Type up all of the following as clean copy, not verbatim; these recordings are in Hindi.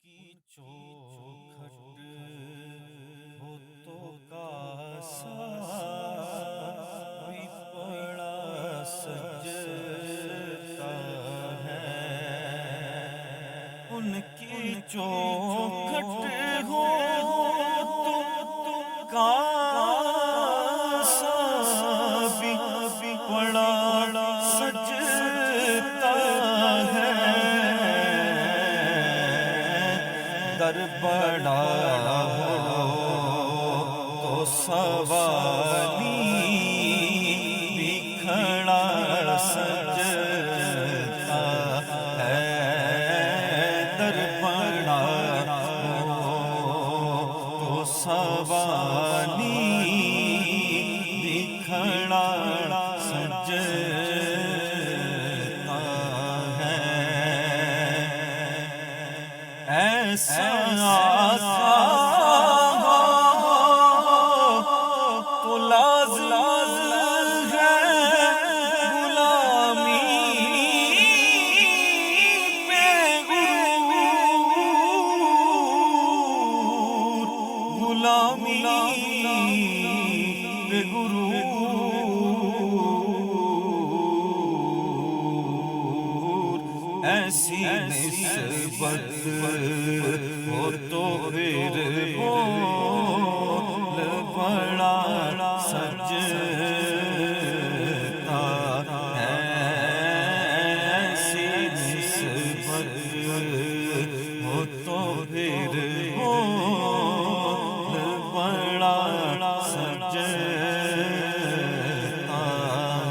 उनकी चौखट होठों का भी बड़ा सजता है। उनकी चौखट होठों का भी बड़ा सजता है। दर बड़ा हो तो सवाली भी खड़ा सजता है। दर बड़ा हो तो सवाली भी खड़ा सजता है। ऐसा आका तो लाज़िम है गुलामी पे गुरूर, गुलामी पे गुरूर। ऐसी निस्बत हो तो फिर बोल बड़ा सजता है। ऐसी निस्बत हो तो फिर बोल बड़ा सजता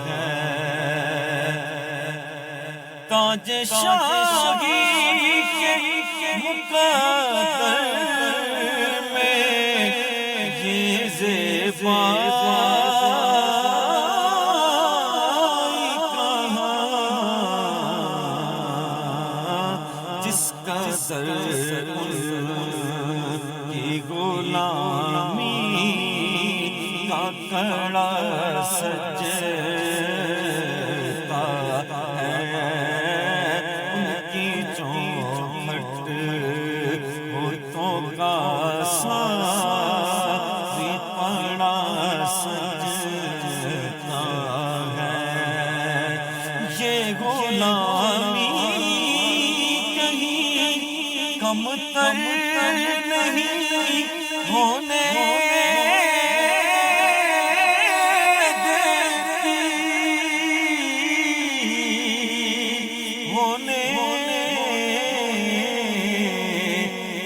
है। ताज शाही के मुक़द्दर में ये ज़ेबाई कहाँ, जिसका सर की गुलामी का कड़ा सजता है। उनकी चौखट होठों का भी बड़ा सजता है। ये गुलामी कहीं कमतर नहीं होने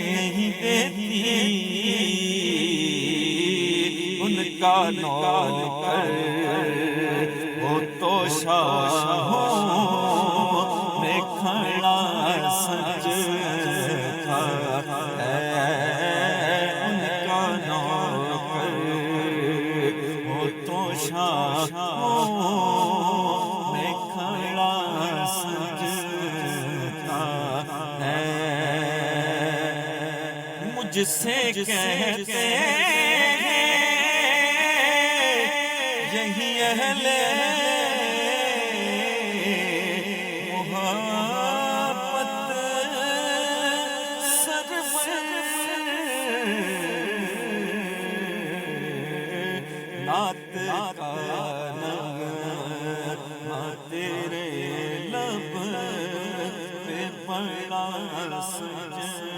नहीं देती। उनका नौकर वो तो शाहों में खड़ा सजता है। उनका नौकर वो तो शाहों में खड़ा सजता है। मुझसे कहते यही अहले मोहब्बत सरवर, नात का नगमा तेरे लब पे बड़ा सजता